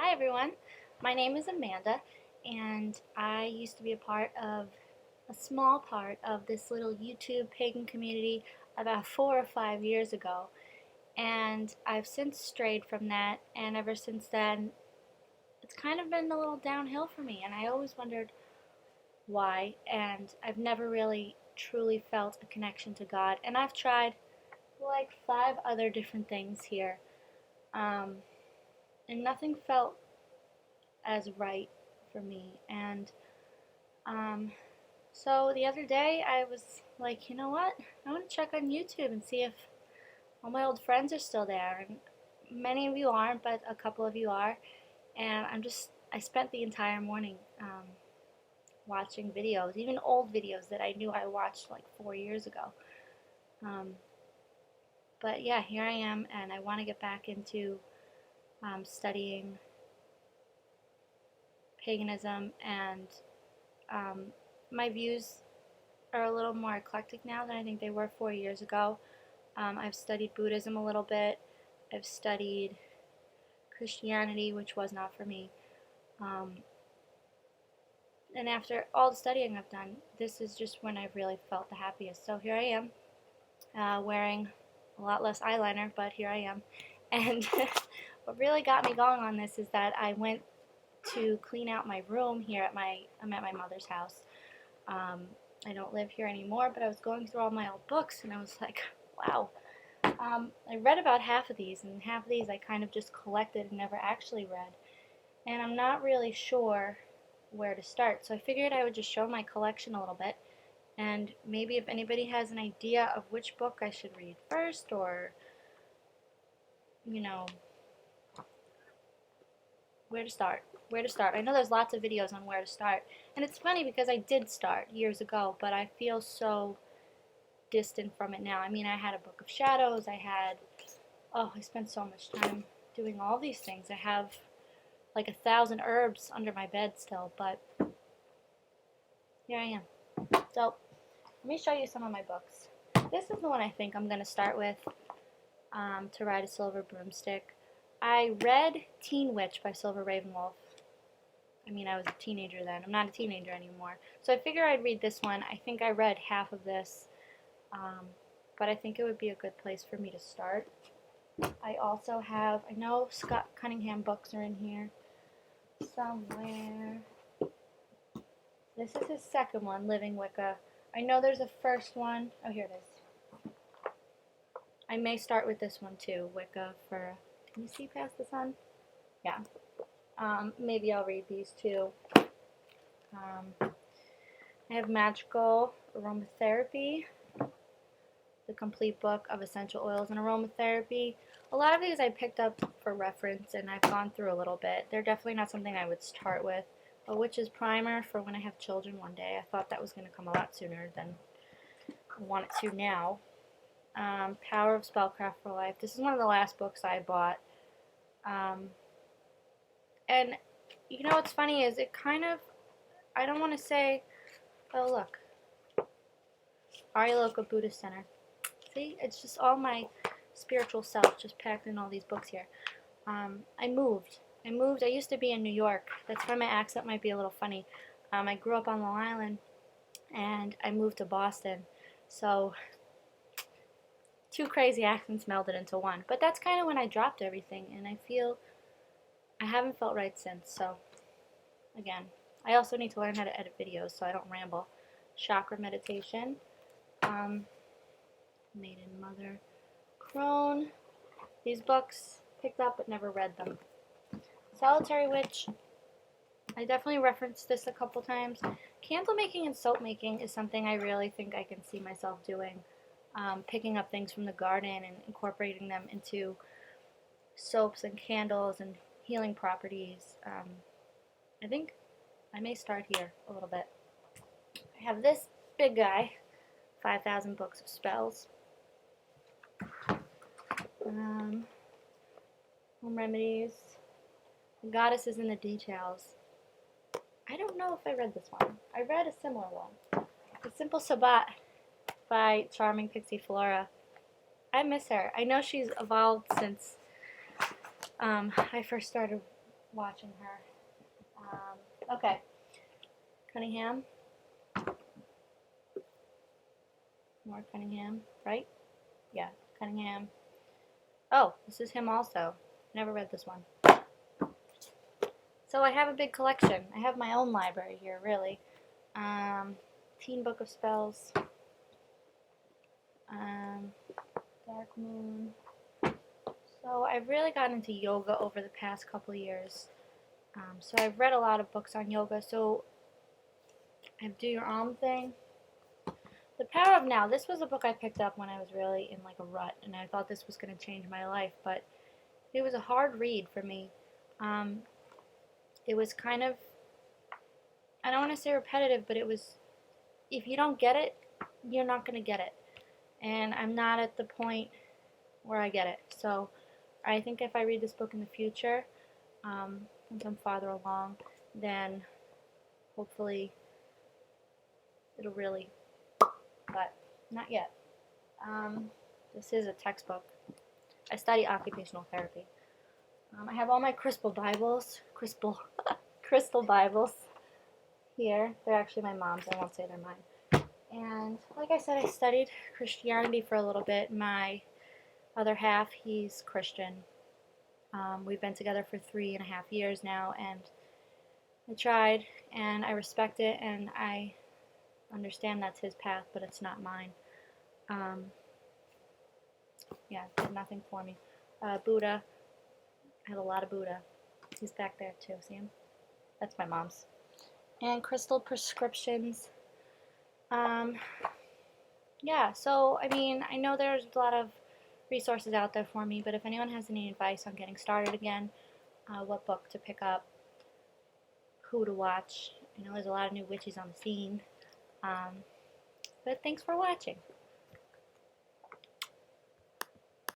Hi everyone, my name is Amanda and I used to be a small part of this little YouTube pagan community about 4 or 5 years ago, and I've since strayed from that, and ever since then it's kind of been a little downhill for me, and I always wondered why, and I've never really truly felt a connection to God, and I've tried like 5 other different things here, um, and nothing felt as right for me. And um, so the other day I was like, you know what? I want to check on YouTube and see if all my old friends are still there. And many of you aren't, but a couple of you are. And I spent the entire morning watching videos, even old videos that I knew I watched like 4 years ago. Um, but yeah, here I am, and I want to get back into studying paganism, and um, my views are a little more eclectic now than I think they were 4 years ago. I've studied Buddhism a little bit. I've studied Christianity, which was not for me. Um, and after all the studying I've done, this is just when I've really felt the happiest. So here I am, wearing a lot less eyeliner, but here I am. And what really got me going on this is that I went to clean out my room here I'm at my mother's house. Um, I don't live here anymore, but I was going through all my old books, and I was like, wow. I read about half of these, and half of these I kind of just collected and never actually read. And I'm not really sure where to start, so I figured I would just show my collection a little bit, and maybe if anybody has an idea of which book I should read first, or, you know, where to start. Where to start. I know there's lots of videos on where to start, and it's funny because I did start years ago, but I feel so distant from it now. I mean, I had a Book of Shadows, I spent so much time doing all these things. I have like 1,000 herbs under my bed still, but here I am. So, let me show you some of my books. This is the one I think I'm going to start with, To Ride a Silver Broomstick. I read Teen Witch by Silver Ravenwolf. I mean, I was a teenager then. I'm not a teenager anymore. So I figure I'd read this one. I think I read half of this, but I think it would be a good place for me to start. I also have, I know Scott Cunningham books are in here somewhere. This is his second one, Living Wicca. I know there's a first one. Oh, here it is. I may start with this one too, Wicca for, can you see past the sun? Yeah. Maybe I'll read these two. I have Magical Aromatherapy, the complete book of essential oils and aromatherapy. A lot of these I picked up for reference, and I've gone through a little bit. They're definitely not something I would start with. A Witch's Primer for when I have children one day. I thought that was going to come a lot sooner than I want it to now. Power of Spellcraft for Life. This is one of the last books I bought. And you know what's funny is it kind of, I don't want to say, oh look, Ariloka Buddhist Center. See, it's just all my spiritual self just packed in all these books here. I moved. I used to be in New York. That's why my accent might be a little funny. I grew up on Long Island, and I moved to Boston. So, two crazy accents melded into one. But that's kind of when I dropped everything, and I feel I haven't felt right since. So, again, I also need to learn how to edit videos so I don't ramble. Chakra Meditation. Maiden Mother. Crone. These books, picked up but never read them. Solitary Witch. I definitely referenced this a couple times. Candle making and soap making is something I really think I can see myself doing. Picking up things from the garden and incorporating them into soaps and candles and healing properties. I think I may start here a little bit. I have this big guy, 5,000 Books of Spells. Home Remedies. The Goddess is in the Details. I don't know if I read this one. I read a similar one. The Simple Sabbat by Charming Pixie Flora. I miss her. I know she's evolved since I first started watching her. Okay, Cunningham. More Cunningham, right? Yeah, Cunningham. Oh, this is him also. Never read this one. So I have a big collection. I have my own library here, really. Teen Book of Spells. Dark Moon. So I've really gotten into yoga over the past couple of years. So I've read a lot of books on yoga. So I Do Your Arm thing. The Power of Now. This was a book I picked up when I was really in like a rut, and I thought this was going to change my life, but it was a hard read for me. It was kind of, I don't want to say repetitive, but it was, if you don't get it, you're not going to get it. And I'm not at the point where I get it. So I think if I read this book in the future, once I'm farther along, then hopefully it'll really, but not yet. This is a textbook. I study occupational therapy. I have all my crystal Bibles, crystal Bibles here. They're actually my mom's. I won't say they're mine. And like I said, I studied Christianity for a little bit. My other half, he's Christian. We've been together for 3.5 years now, and I tried, and I respect it, and I understand that's his path, but it's not mine. Yeah, it did nothing for me. Buddha. I have a lot of Buddha. He's back there too, see him? That's my mom's. And crystal prescriptions. Yeah, so, I mean, I know there's a lot of resources out there for me, but if anyone has any advice on getting started again, what book to pick up, who to watch, I know there's a lot of new witches on the scene, but thanks for watching.